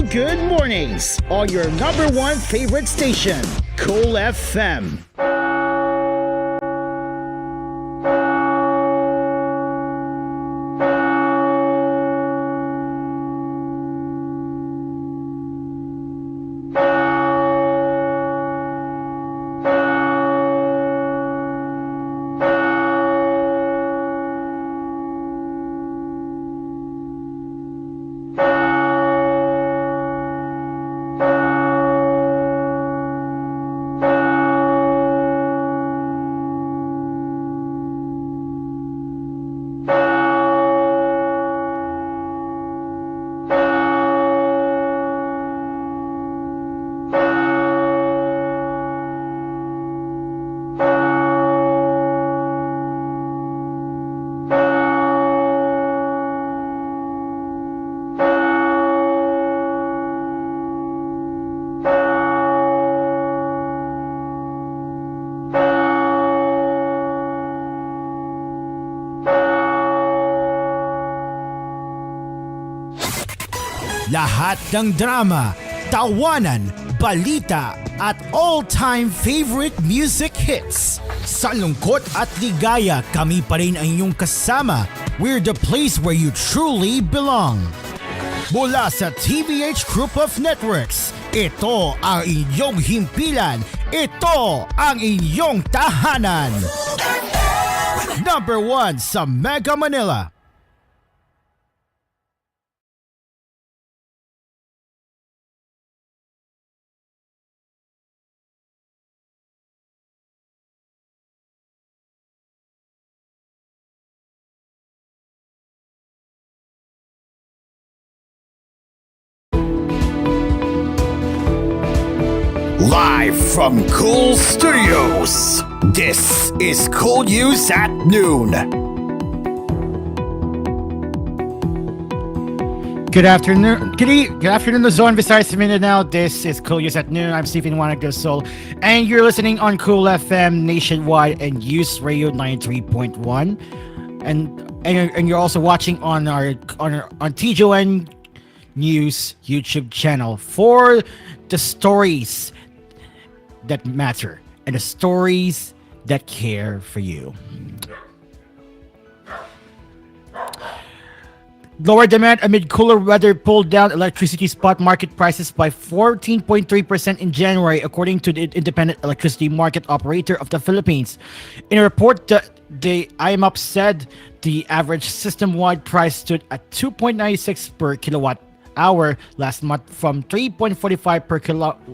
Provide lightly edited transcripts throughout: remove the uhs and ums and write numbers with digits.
good mornings on your number one favorite station, Cool FM. Lahat ng drama, tawanan, balita at all-time favorite music hits. Sa lungkot at ligaya, kami pa rin ang inyong kasama. We're the place where you truly belong. Mula sa TVH Group of Networks, ito ang inyong himpilan. Ito ang inyong tahanan. Number 1 sa Mega Manila. Live from Cool Studios, this is koolNews at noon. Good afternoon, Luzon, Visayas, Mindanao. This is koolNews at noon. I'm Stephen Wanagdosol, and you're listening on Cool FM nationwide and Use Radio 93.1, and you're also watching on TJON News YouTube channel for the stories that matter and the stories that care for you. Lower demand amid cooler weather pulled down electricity spot market prices by 14.3% in January, according to the Independent Electricity Market Operator of the Philippines. In a report, the IMOP said the average system-wide price stood at 2.96 per kilowatt hour last month from 3.45 per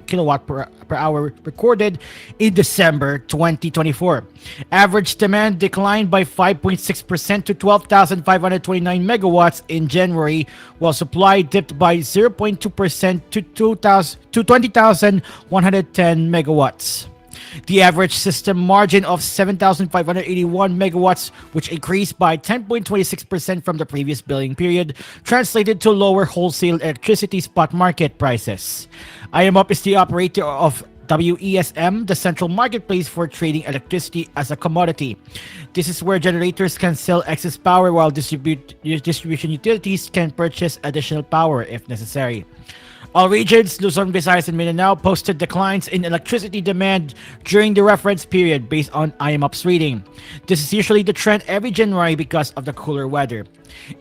kilowatt per hour recorded in December 2024. Average demand declined by 5.6% to 12,529 megawatts in January, while supply dipped by 0.2% to 20,110 megawatts. The average system margin of 7,581 megawatts, which increased by 10.26% from the previous billing period, translated to lower wholesale electricity spot market prices. IMOP is the operator of WESM, the central marketplace for trading electricity as a commodity. This is where generators can sell excess power while distribution utilities can purchase additional power if necessary. All regions, Luzon, Visayas, and Mindanao posted declines in electricity demand during the reference period based on IMOP's reading. This is usually the trend every January because of the cooler weather.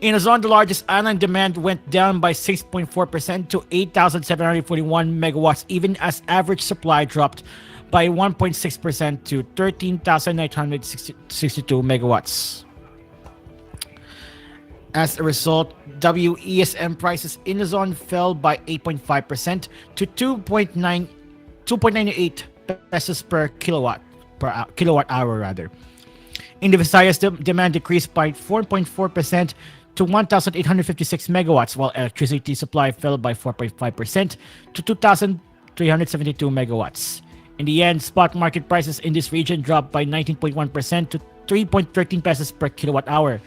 In Luzon, the largest island, demand went down by 6.4% to 8,741 megawatts, even as average supply dropped by 1.6% to 13,962 megawatts. As a result, WESM prices in Luzon fell by 8.5% to 2.98 pesos per kilowatt hour rather. In the Visayas, demand decreased by 4.4% to 1,856 megawatts, while electricity supply fell by 4.5% to 2,372 megawatts. In the end, spot market prices in this region dropped by 19.1% to 3.13 pesos per kilowatt hour.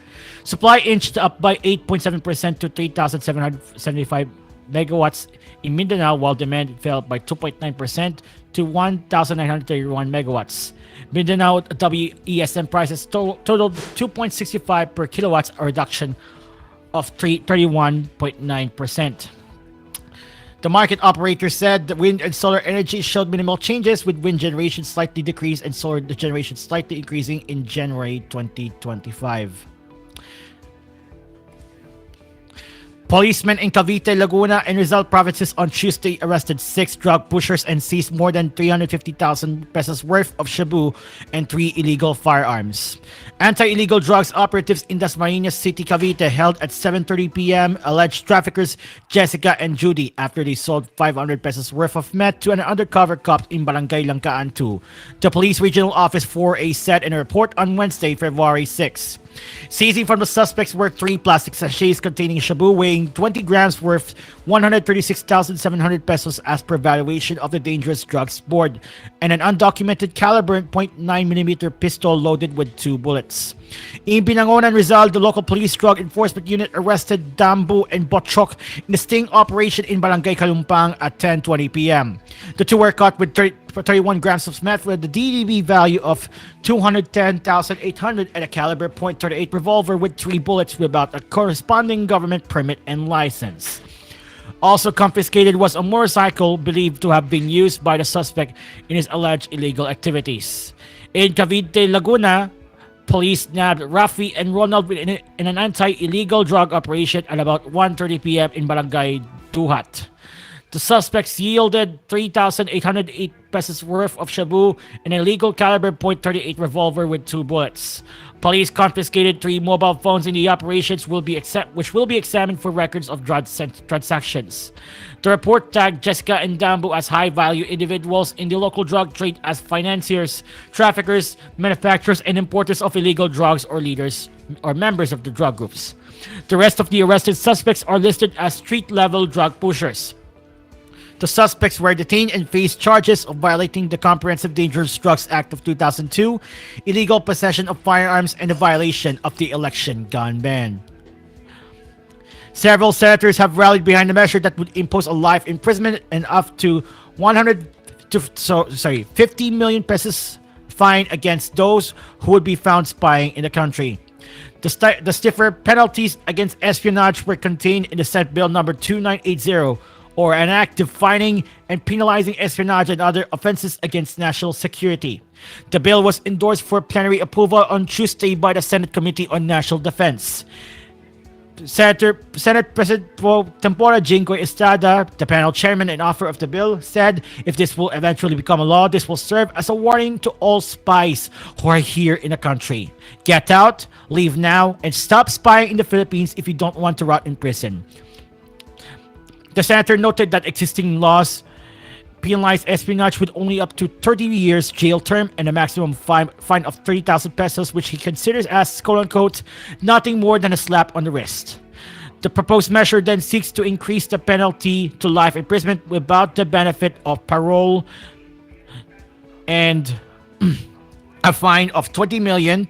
Supply inched up by 8.7% to 3,775 megawatts in Mindanao, while demand fell by 2.9% to 1,931 megawatts. Mindanao WESM prices totaled 2.65 per kilowatts, a reduction of 31.9%. The market operator said that wind and solar energy showed minimal changes, with wind generation slightly decreased and solar generation slightly increasing in January 2025. Policemen in Cavite, Laguna, and Rizal provinces on Tuesday arrested 6 drug pushers and seized more than 350,000 pesos worth of shabu and 3 illegal firearms. Anti-illegal drugs operatives in Dasmariñas City, Cavite held at 7:30 p.m. alleged traffickers Jessica and Judy after they sold 500 pesos worth of meth to an undercover cop in Barangay Langkaan 2. The Police Regional Office 4A said in a report on Wednesday, February 6. Seizing from the suspects were 3 plastic sachets containing shabu weighing 20 grams worth 136,700 pesos as per valuation of the Dangerous Drugs Board, and an undocumented caliber .9mm pistol loaded with 2 bullets. In Binangonan, Rizal, the local police drug enforcement unit arrested Dambu and Botchok in the sting operation in Barangay Kalumpang at 10:20 p.m. The 2 were caught with 31 grams of meth with the DDB value of 210,800 and a caliber .38 revolver with 3 bullets without a corresponding government permit and license. Also confiscated was a motorcycle believed to have been used by the suspect in his alleged illegal activities. In Cavite, Laguna, police nabbed Rafi and Ronald in an anti-illegal drug operation at about 1:30 p.m. in Barangay Duhat. The suspects yielded 3,808 pesos worth of shabu and an illegal caliber .38 revolver with 2 bullets. Police confiscated 3 mobile phones in the operations which will be examined for records of drug transactions. The report tagged Jessica and Dambu as high-value individuals in the local drug trade as financiers, traffickers, manufacturers, and importers of illegal drugs or leaders or members of the drug groups. The rest of the arrested suspects are listed as street-level drug pushers. The suspects were detained and faced charges of violating the Comprehensive Dangerous Drugs Act of 2002, illegal possession of firearms, and a violation of the election gun ban. Several senators have rallied behind a measure that would impose a life imprisonment and up to 50 million pesos fine against those who would be found spying in the country. The stiffer penalties against espionage were contained in the Senate Bill number 2980, or an act defining and penalizing espionage and other offenses against national security. The bill was endorsed for plenary approval on Tuesday by the Senate Committee on National Defense. Senate President Pro Tempora Jinggoy Estrada, the panel chairman and author of the bill, said if this will eventually become a law, this will serve as a warning to all spies who are here in the country. Get out, leave now, and stop spying in the Philippines if you don't want to rot in prison. The senator noted that existing laws penalize espionage with only up to 30 years jail term and a maximum fine of 30,000 pesos, which he considers as, quote-unquote, nothing more than a slap on the wrist. The proposed measure then seeks to increase the penalty to life imprisonment without the benefit of parole and a fine of 20 million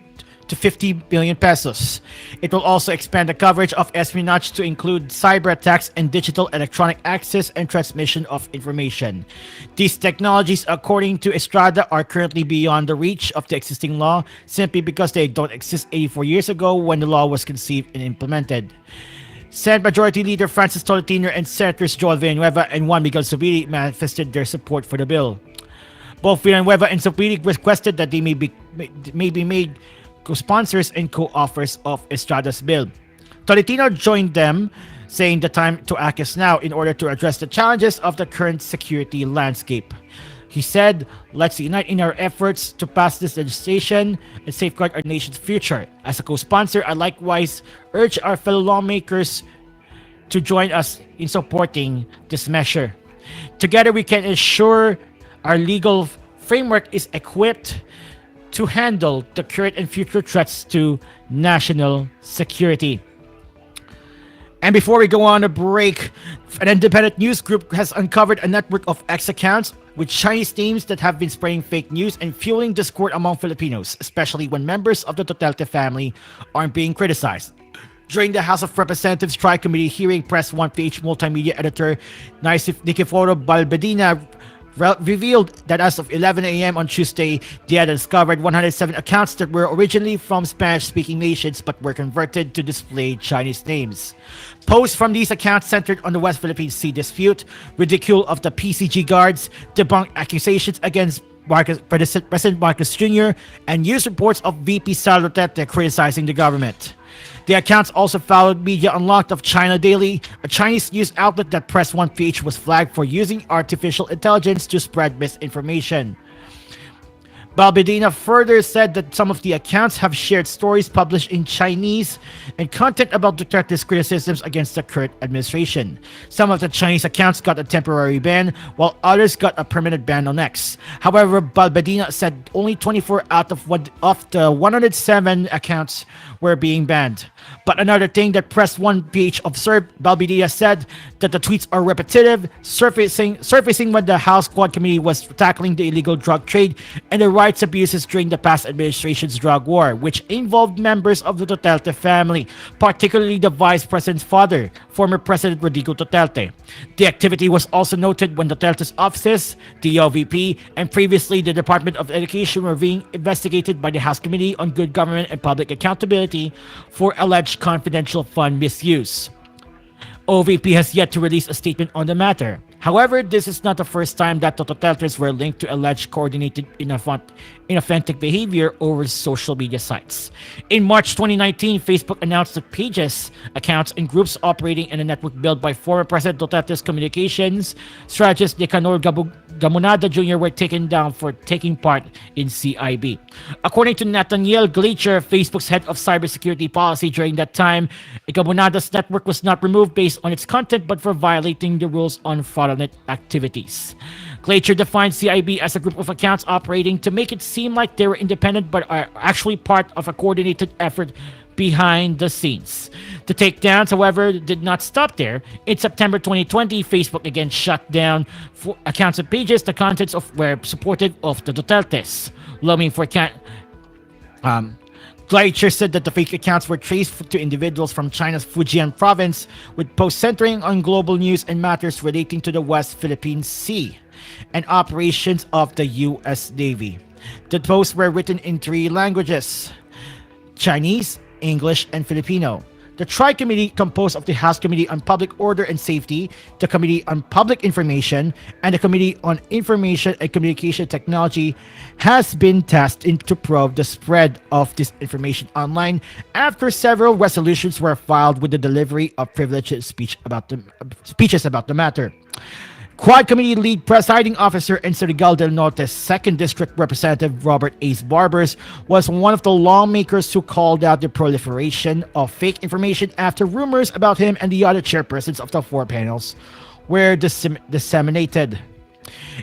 to 50 million pesos. It will also expand the coverage of espionage to include cyber attacks and digital electronic access and transmission of information. These technologies, according to Estrada, are currently beyond the reach of the existing law simply because they don't exist 84 years ago when the law was conceived and implemented. Senate Majority Leader Francis Tolentino and Senators Joel Villanueva and Juan Miguel Zubiri manifested their support for the bill. Both Villanueva and Zubiri requested that they may be made co-sponsors and co-authors of Estrada's bill. Tolentino joined them, saying the time to act is now in order to address the challenges of the current security landscape. He said, let's unite in our efforts to pass this legislation and safeguard our nation's future. As a co-sponsor, I likewise urge our fellow lawmakers to join us in supporting this measure. Together, we can ensure our legal framework is equipped to handle the current and future threats to national security. And before we go on a break, an independent news group has uncovered a network of X accounts with Chinese names that have been spreading fake news and fueling discord among Filipinos, especially when members of the Duterte family aren't being criticized. During the House of Representatives Tri-Committee hearing, Press 1 PH multimedia editor Naisif Nikiforo Balbedina revealed that as of 11 a.m. on Tuesday, they had discovered 107 accounts that were originally from Spanish-speaking nations but were converted to display Chinese names. Posts from these accounts centered on the West Philippine Sea dispute, ridicule of the PCG guards, debunked accusations against President Marcos Jr., and used reports of VP Sara Duterte criticizing the government. The accounts also followed Media Unlocked of China Daily, a Chinese news outlet that Press 1 PH was flagged for using artificial intelligence to spread misinformation. Balbedina further said that some of the accounts have shared stories published in Chinese and content about Duterte's criticisms against the current administration. Some of the Chinese accounts got a temporary ban, while others got a permanent ban on X. However, Balbedina said only 24 out of the 107 accounts were being banned. But another thing that Press 1 PH observed, Balbedina said that the tweets are repetitive, surfacing when the House Quad Committee was tackling the illegal drug trade and the rights abuses during the past administration's drug war, which involved members of the Duterte family, particularly the Vice President's father, former President Rodrigo Duterte. The activity was also noted when Duterte's offices, the OVP, and previously the Department of Education were being investigated by the House Committee on Good Government and Public Accountability for alleged confidential fund misuse. OVP has yet to release a statement on the matter. However, this is not the first time that the Dutertes were linked to alleged coordinated inauthentic behavior over social media sites. In March 2019, Facebook announced that pages, accounts, and groups operating in a network built by former President Duterte's communications strategist Nicanor Gamonada Jr. were taken down for taking part in CIB. According to Nathaniel Glacier, Facebook's head of cybersecurity policy during that time, Gamonada's network was not removed based on its content but for violating the rules on fraudulent activities. Glacier defined CIB as a group of accounts operating to make it seem like they were independent but are actually part of a coordinated effort behind the scenes. The takedowns, however, did not stop there. In September 2020, Facebook again shut down accounts and pages, the contents of were supportive of the Dutertes. Lobbying for Glacier said that the fake accounts were traced to individuals from China's Fujian province, with posts centering on global news and matters relating to the West Philippine Sea and operations of the U.S. Navy. The posts were written in 3 languages: Chinese, English, and Filipino. The Tri-Committee, composed of the House Committee on Public Order and Safety, the Committee on Public Information, and the Committee on Information and Communication Technology, has been tasked to probe the spread of disinformation online after several resolutions were filed with the delivery of privileged speeches about the matter. Quad Committee Lead Presiding Officer in Surigao del Norte's 2nd District Representative Robert Ace Barbers was one of the lawmakers who called out the proliferation of fake information after rumors about him and the other chairpersons of the 4 panels were disseminated.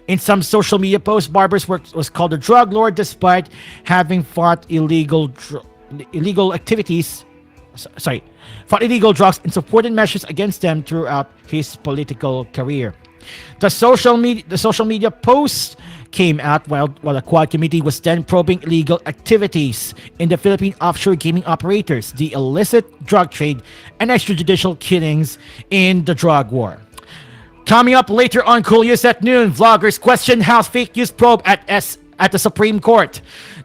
In some social media posts, Barbers was called a drug lord despite having fought illegal drugs and supported measures against them throughout his political career. The social media posts came out while the Quad Committee was then probing illegal activities in the Philippine offshore gaming operators, the illicit drug trade, and extrajudicial killings in the drug war. Coming up later on koolNews at noon, vloggers question House fake news probe at the Supreme Court.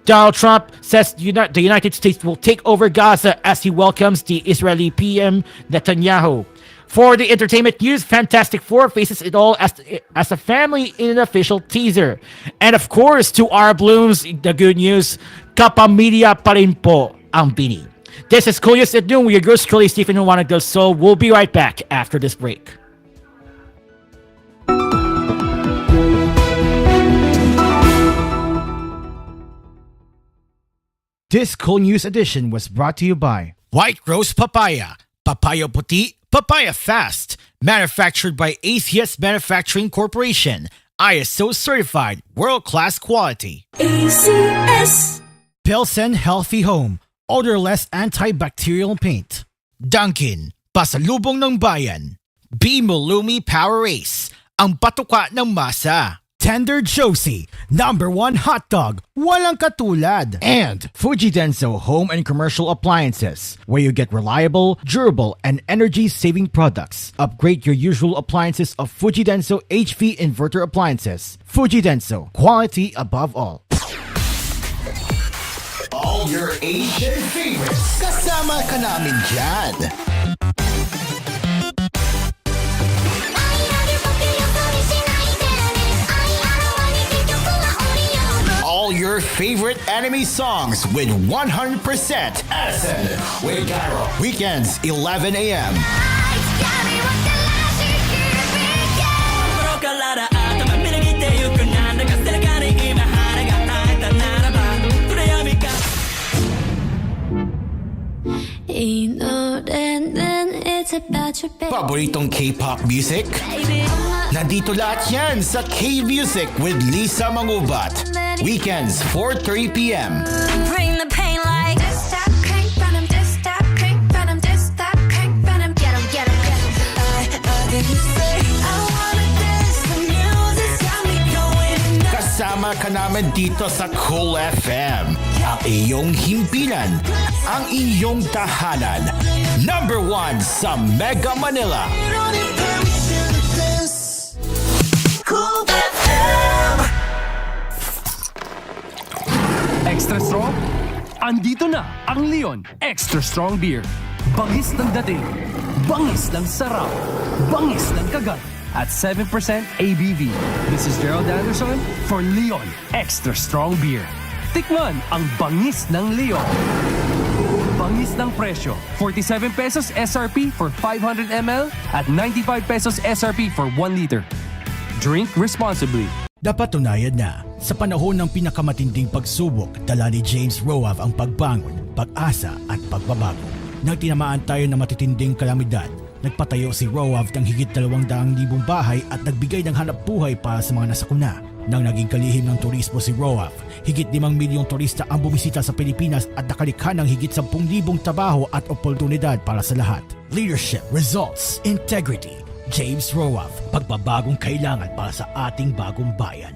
Donald Trump says the United States will take over Gaza as he welcomes the Israeli PM Netanyahu. For the entertainment news, Fantastic Four faces it all as a family in an official teaser. And of course, to our blooms, the good news, kapamilya pa rin po ang bini. This is koolNews at noon with your girls, truly Stephen Juan Del Sol. We'll be right back after this break. This koolNews edition was brought to you by White Rose Papaya, Papaya Puti, Papaya Fast, manufactured by ACS Manufacturing Corporation, ISO certified, world-class quality. ACS. Pilsen Healthy Home, odorless antibacterial paint. Dunkin, pasalubong ng bayan. B Mulumi Power Race, ang patuka ng masa. Tender Josie, #1 hot dog, walang katulad. And Fuji Denso Home and Commercial Appliances, where you get reliable, durable, and energy-saving products. Upgrade your usual appliances of Fuji Denso HV inverter appliances. Fuji Denso, quality above all. All your Asian favorites. Kasama ka namin dyan. All your favorite anime songs with 100% Edison with Gyro. Weekends, 11 a.m. Paboritong K-pop music? Nandito lahat yan sa K-Music with Lisa Mangubat. Weekends, 4:30 p.m. Bring the pain like just stop, crank, run 'em, just stop, crank, run 'em, just stop, crank, run 'em, get 'em, get 'em, get 'em. I didn't say I wanna dance, the music's got me going nuts. Kasama ka namin dito sa Cool FM. Ang iyong himpilan, ang iyong tahanan. #1 sa Mega Manila. Cool FM. Extra strong? Andito na ang Leon Extra Strong Beer. Bangis ng dating, bangis ng sarap, bangis ng kagat, at 7% ABV. This is Gerald Anderson for Leon Extra Strong Beer. Tikman ang bangis ng Leon. Bangis ng presyo, 47 pesos SRP for 500 ml at 95 pesos SRP for 1 liter. Drink responsibly. Napatunayan na, sa panahon ng pinakamatinding pagsubok, dala ni James Roaf ang pagbangon, pag-asa at pagbabago. Nang tinamaan tayo ng matitinding kalamidad, nagpatayo si Roaf ng higit 200,000 bahay at nagbigay ng hanap buhay para sa mga nasakuna. Nang naging kalihim ng turismo si Roaf, higit 5 milyong turista ang bumisita sa Pilipinas at nakalikha ng higit 10,000 trabaho at oportunidad para sa lahat. Leadership, results, integrity. James Roaf, pagbabagong kailangan para sa ating bagong bayan.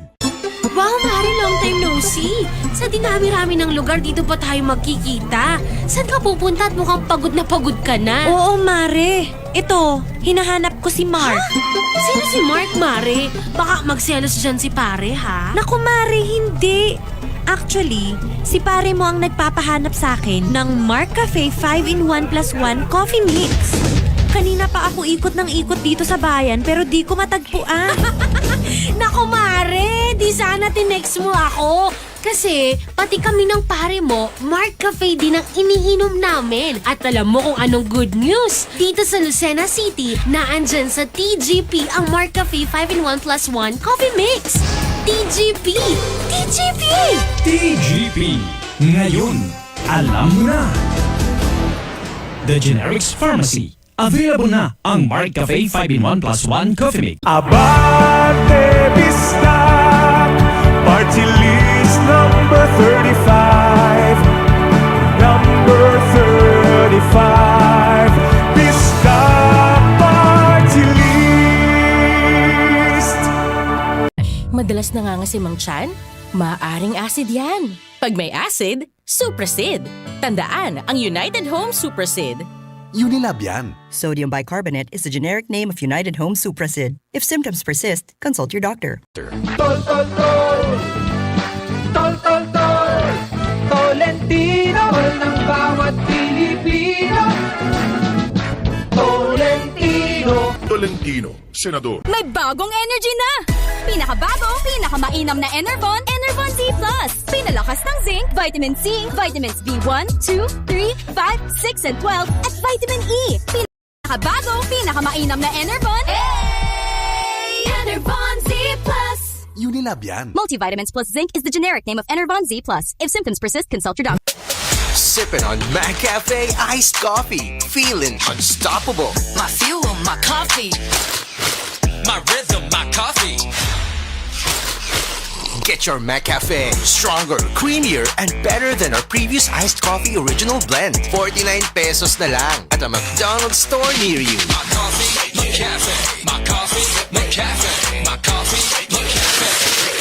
Wow, Mare, long time no see. Sa dinami-rami ng lugar, dito pa tayo magkikita. Saan ka pupunta at mukhang pagod na pagod ka na? Oo, Mare. Ito, hinahanap ko si Mark. Sino si Mark, Mare? Baka magselos dyan si pare, ha? Naku, Mare, hindi. Actually, si pare mo ang nagpapahanap sa akin ng Mark Cafe 5-in-1 + 1 coffee mix. Kanina pa ako ikot ng ikot dito sa bayan pero di ko matagpuan. Naku, Mare, di sana tinext mo ako. Kasi pati kami ng pare mo, Mark Cafe din ang iniinom namin. At alam mo kung anong good news? Dito sa Lucena City, naandyan sa TGP ang Mark Cafe 5-in-1 + 1 coffee mix. TGP! TGP! TGP. Ngayon, alam mo na. The Generics Pharmacy. Available na ang Mark Cafe 5-in-1 + 1 Coffee Mix. Abante Vista Party List number 35 Number 35 Vista Party List. Madalas nangangasim ang tiyan? Maaring acid yan. Pag may acid, Suprasid. Tandaan ang United Home Suprasid. Unilab yan. Sodium bicarbonate is the generic name of United Home Suprasid. If symptoms persist, consult your doctor. Tol, tol, tol! Tol, tol, tol! Tolentino! Tol ng bawat Pilipino! Tolentino! Tolentino, Senador. May bagong energy na! Pinakabago, pinakamainam na Enervon, Enervon Z+. Pinalakas ng zinc, vitamin C, vitamins B1, 2, 3, 5, 6, and 12, at vitamin E. Pinakabago, pinakamainam na Enervon. Hey! Enervon Z+. Unilab yan. Multivitamins plus zinc is the generic name of Enervon Z+. If symptoms persist, consult your doctor. Sipping on McCafe iced coffee. Feeling unstoppable. My fuel, my coffee. My rhythm, my coffee. Get your McCafe. Stronger, creamier, and better than our previous iced coffee original blend. 49 pesos na lang at a McDonald's store near you. My coffee, McCafe. My coffee, McCafe. My coffee, McCafe.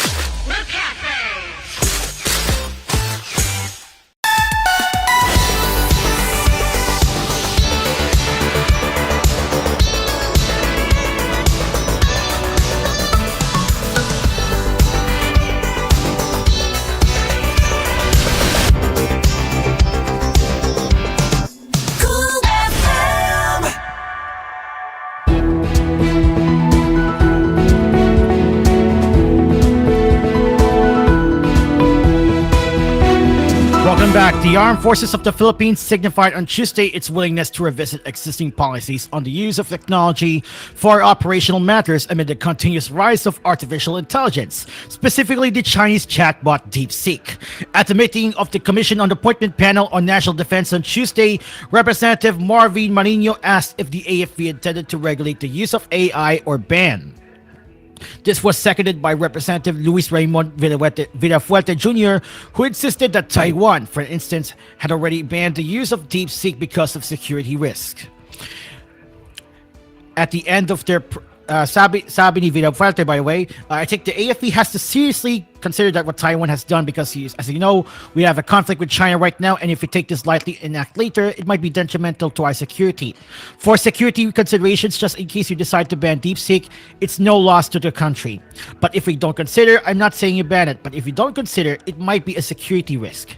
back. The Armed Forces of the Philippines signified on Tuesday its willingness to revisit existing policies on the use of technology for operational matters amid the continuous rise of artificial intelligence, specifically the Chinese chatbot DeepSeek. At the meeting of the Commission on the Appointment Panel on National Defense on Tuesday, Representative Marvin Marino asked if the AFP intended to regulate the use of AI or ban. This was seconded by Representative Luis Raymond Villafuerte Jr., who insisted that Taiwan, for instance, had already banned the use of DeepSeek because of security risk. At the end of their sabi ni Villafuerte, by the way, I think the AFP has to seriously consider that what Taiwan has done, because as you know, we have a conflict with China right now, and if we take this lightly and act later, it might be detrimental to our security. For security considerations, just in case you decide to ban DeepSeek, it's no loss to the country. But if we don't consider, I'm not saying you ban it, but if you don't consider, it might be a security risk.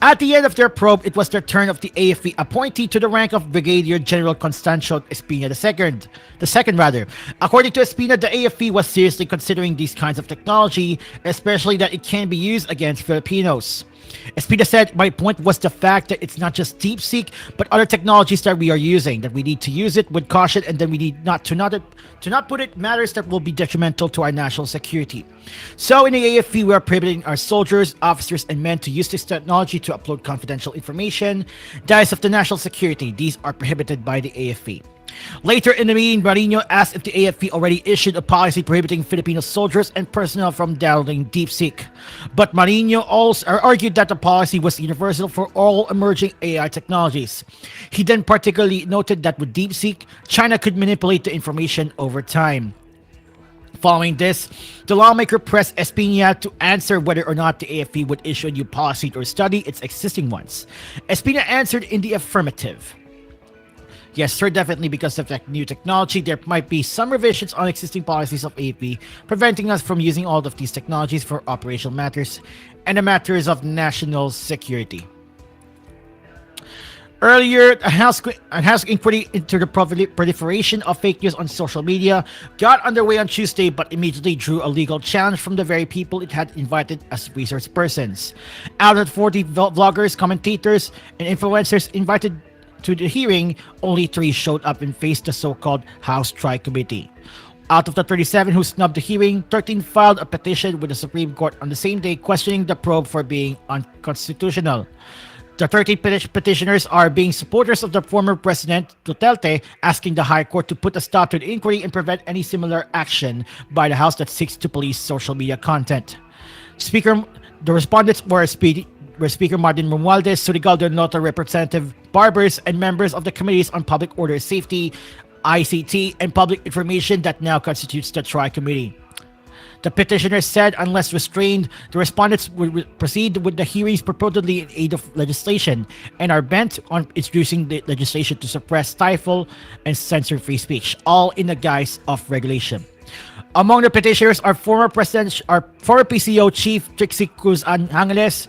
At the end of their probe, it was the turn of the AFP appointee to the rank of Brigadier General Constancio Espina II. According to Espina, the AFP was seriously considering these kinds of technology, especially that it can be used against Filipinos. Espina said, "My point was the fact that it's not just DeepSeek, but other technologies that we are using, that we need to use it with caution, and then we need not put it matters that will be detrimental to our national security. So in the AFP, we are prohibiting our soldiers, officers, and men to use this technology to upload confidential information that is of the national security. These are prohibited by the AFP." Later in the meeting, Marino asked if the AFP already issued a policy prohibiting Filipino soldiers and personnel from downloading DeepSeek. But Marino also argued that the policy was universal for all emerging AI technologies. He then particularly noted that with DeepSeek, China could manipulate the information over time. Following this, the lawmaker pressed Espina to answer whether or not the AFP would issue a new policy or study its existing ones. Espina answered in the affirmative. Yes, sir, definitely, because of that new technology, there might be some revisions on existing policies of AFP, preventing us from using all of these technologies for operational matters and the matters of national security. Earlier, a House inquiry into the proliferation of fake news on social media got underway on Tuesday, but immediately drew a legal challenge from the very people it had invited as resource persons. Out of 40 vloggers, commentators, and influencers invited to the hearing, only 3 showed up and faced the so-called House Tri-Committee. Out of the 37 who snubbed the hearing, 13 filed a petition with the Supreme Court on the same day questioning the probe for being unconstitutional. The 13 petitioners are being supporters of the former President Duterte, asking the High Court to put a stop to the inquiry and prevent any similar action by the House that seeks to police social media content. The respondents were Speaker Martin Romualdez, Surigao del Norte Representative Barbers, and members of the Committees on Public Order and Safety, ICT, and Public Information that now constitutes the Tri-Committee. The petitioners said unless restrained, the respondents would proceed with the hearings purportedly in aid of legislation and are bent on introducing the legislation to suppress, stifle, and censor free speech, all in the guise of regulation. Among the petitioners are former PCO Chief Trixie Cruz Angeles,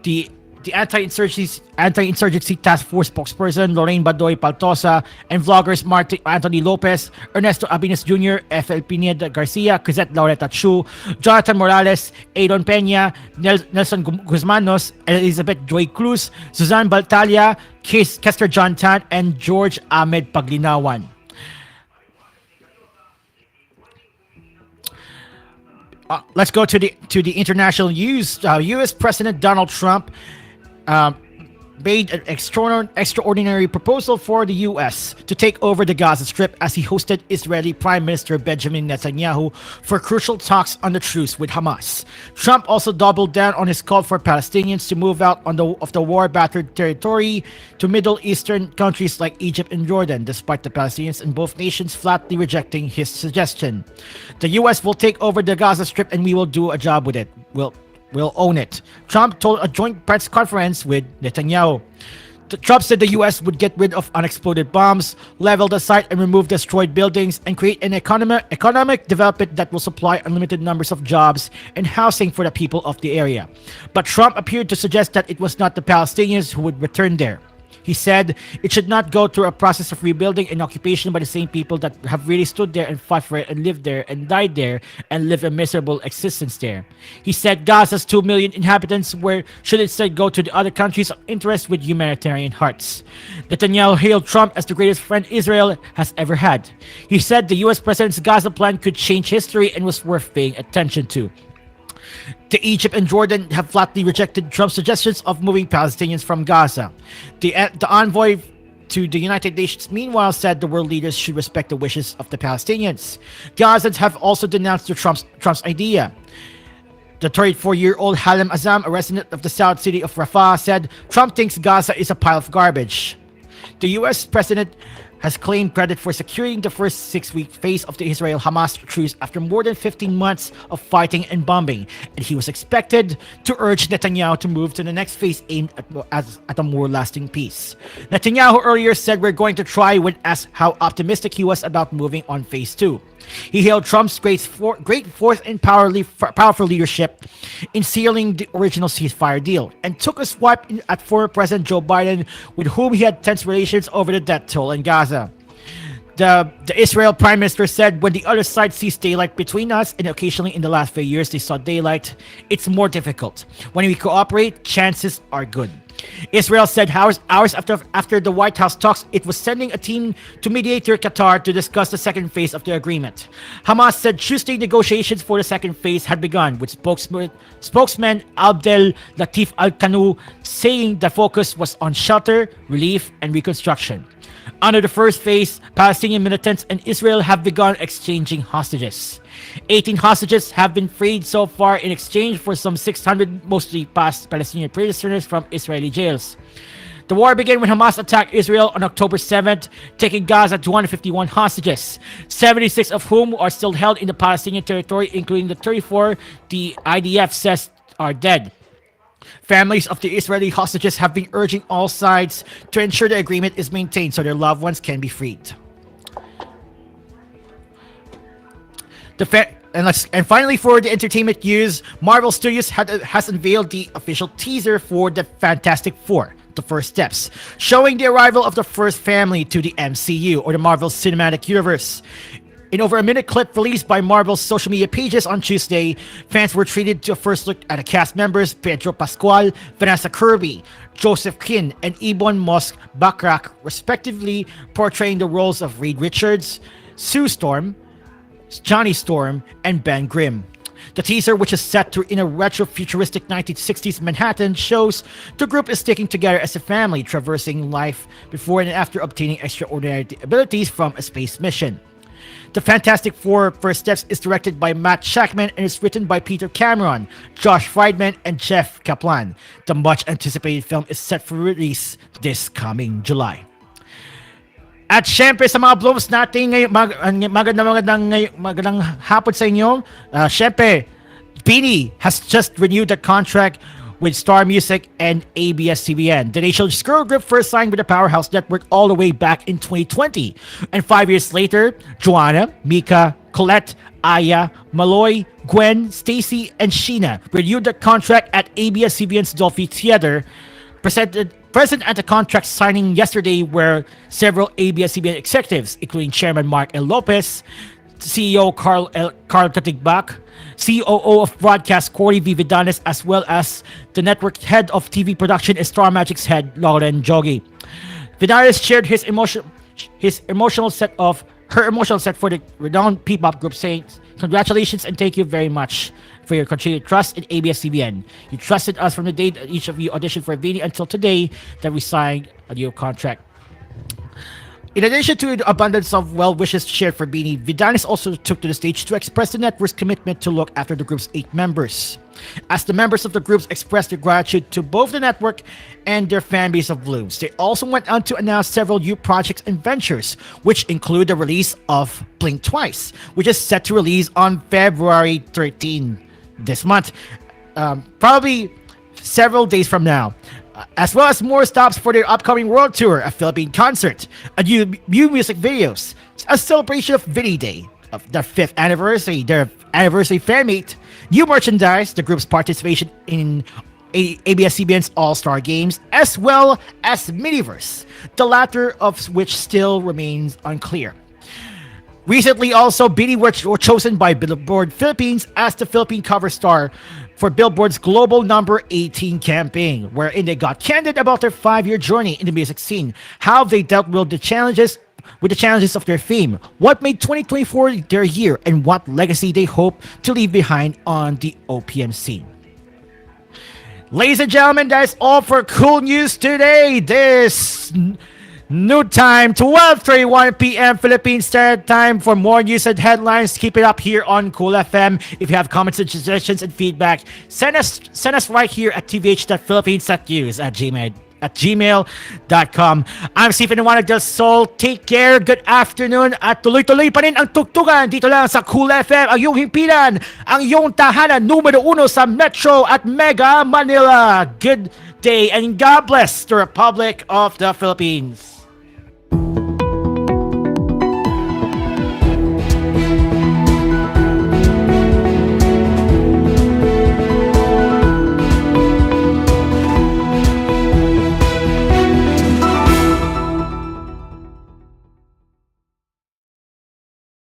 the Anti-Insurgency Task Force spokesperson Lorraine Badoy Paltosa, and vloggers Anthony Lopez, Ernesto Abines Jr., FL Pineda Garcia, Crisette Laureta Chu, Jonathan Morales, Aidon Peña, Nelson Guzmanos, Elizabeth Joy Cruz, Suzanne Baltalia, Kester John Tan, and George Ahmed Paglinawan. Let's go to the international news. U.S. President Donald Trump made an extraordinary proposal for the U.S. to take over the Gaza Strip as he hosted Israeli Prime Minister Benjamin Netanyahu for crucial talks on the truce with Hamas. Trump also doubled down on his call for Palestinians to move out of the war-battered territory to Middle Eastern countries like Egypt and Jordan, despite the Palestinians in both nations flatly rejecting his suggestion. The U.S. will take over the Gaza Strip and we will do a job with it. We'll own it, Trump told a joint press conference with Netanyahu. Trump said the U.S. would get rid of unexploded bombs, level the site and remove destroyed buildings, and create an economic development that will supply unlimited numbers of jobs and housing for the people of the area. But Trump appeared to suggest that it was not the Palestinians who would return there. He said it should not go through a process of rebuilding an occupation by the same people that have really stood there and fought for it and lived there and died there and lived a miserable existence there. He said Gaza's 2 million inhabitants should instead go to the other countries of interest with humanitarian hearts. Netanyahu hailed Trump as the greatest friend Israel has ever had. He said the US president's Gaza plan could change history and was worth paying attention to. Egypt and Jordan have flatly rejected Trump's suggestions of moving Palestinians from Gaza. The envoy to the United Nations, meanwhile, said the world leaders should respect the wishes of the Palestinians. Gazans have also denounced Trump's idea. The 34-year-old Halim Azam, a resident of the south city of Rafah, said Trump thinks Gaza is a pile of garbage. The U.S. president has claimed credit for securing the first 6-week phase of the Israel-Hamas truce after more than 15 months of fighting and bombing, and he was expected to urge Netanyahu to move to the next phase aimed at a more lasting peace. Netanyahu earlier said we're going to try when asked how optimistic he was about moving on phase 2. He hailed Trump's great force and powerful leadership in sealing the original ceasefire deal and took a swipe at former President Joe Biden, with whom he had tense relations over the death toll in Gaza. The Israel Prime Minister said, when the other side sees daylight between us, and occasionally in the last few years they saw daylight, it's more difficult. When we cooperate, chances are good. Israel said hours after the White House talks, it was sending a team to mediator Qatar to discuss the second phase of the agreement. Hamas said Tuesday negotiations for the second phase had begun, with spokesman Abdel Latif Al-Kanu saying the focus was on shelter, relief, and reconstruction. Under the first phase, Palestinian militants and Israel have begun exchanging hostages. 18 hostages have been freed so far in exchange for some 600 mostly past Palestinian prisoners from Israeli jails. The war began when Hamas attacked Israel on October 7th, taking Gaza 251 hostages, 76 of whom are still held in the Palestinian territory, including the 34 the IDF says are dead. Families of the Israeli hostages have been urging all sides to ensure the agreement is maintained so their loved ones can be freed. And finally, for the entertainment news, Marvel Studios has unveiled the official teaser for the Fantastic Four, The First Steps, showing the arrival of the first family to the MCU, or the Marvel Cinematic Universe. In over a minute clip released by Marvel's social media pages on Tuesday, fans were treated to a first look at the cast members Pedro Pascal, Vanessa Kirby, Joseph Quinn, and Ebon Moss-Bachrach, respectively, portraying the roles of Reed Richards, Sue Storm, Johnny Storm, and Ben Grimm. The teaser, which is set in a retro-futuristic 1960s Manhattan, shows the group is sticking together as a family, traversing life before and after obtaining extraordinary abilities from a space mission. The Fantastic Four First Steps is directed by Matt Shackman and is written by Peter Cameron, Josh Friedman, and Jeff Kaplan. The much-anticipated film is set for release this coming July. At syempre sa mga blooms natin ngayon, magandang hapon sa inyo. Syempre, Beanie has just renewed the contract with Star Music and ABS-CBN. The nation's girl group first signed with the Powerhouse Network all the way back in 2020. And 5 years later, Joanna, Mika, Colette, Aya, Malloy, Gwen, Stacy, and Sheena renewed the contract at ABS-CBN's Dolphy Theater. Present at the contract signing yesterday were several ABS-CBN executives, including Chairman Mark L. Lopez, CEO Carl Katigbak, COO of Broadcast Corey V. Vidanes, as well as the network head of TV production and Star Magic's head, Lauren Jogi. Vidanes shared her emotional set for the renowned P-pop group, saying, "Congratulations and thank you very much for your continued trust in ABS-CBN. You trusted us from the day that each of you auditioned for Beanie until today that we signed a new contract." In addition to the abundance of well wishes shared for Beanie, Vidanes also took to the stage to express the network's commitment to look after the group's 8 members. As the members of the groups expressed their gratitude to both the network and their fan base of Blooms, they also went on to announce several new projects and ventures, which include the release of Blink Twice, which is set to release on February 13 this month, probably several days from now. As well as more stops for their upcoming world tour, a Philippine concert, a new music videos, a celebration of Vinny Day, of their 5th anniversary, their anniversary fan meet, new merchandise, the group's participation in ABS-CBN's All-Star Games, as well as Miniverse, the latter of which still remains unclear. Recently, also, Bini were chosen by Billboard Philippines as the Philippine cover star for Billboard's Global Number 18 campaign, wherein they got candid about their 5-year journey in the music scene, how they dealt with the challenges of their fame, what made 2024 their year, and what legacy they hope to leave behind on the OPM scene. Ladies and gentlemen, that is all for Cool News today. This noon time, 12:31 p.m. Philippine Standard Time. For more news and headlines, keep it up here on Cool FM. If you have comments and suggestions and feedback, send us right here at tvh.philippines.news@gmail.com. I'm Stephen Juan del Sol. Take care, good afternoon, at tuloy-tuloy pa rin ang tugtugan dito lang sa Cool FM, ang iyong himpilan, ang iyong tahanan numero 1 sa Metro at Mega Manila. Good day and God bless the Republic of the Philippines.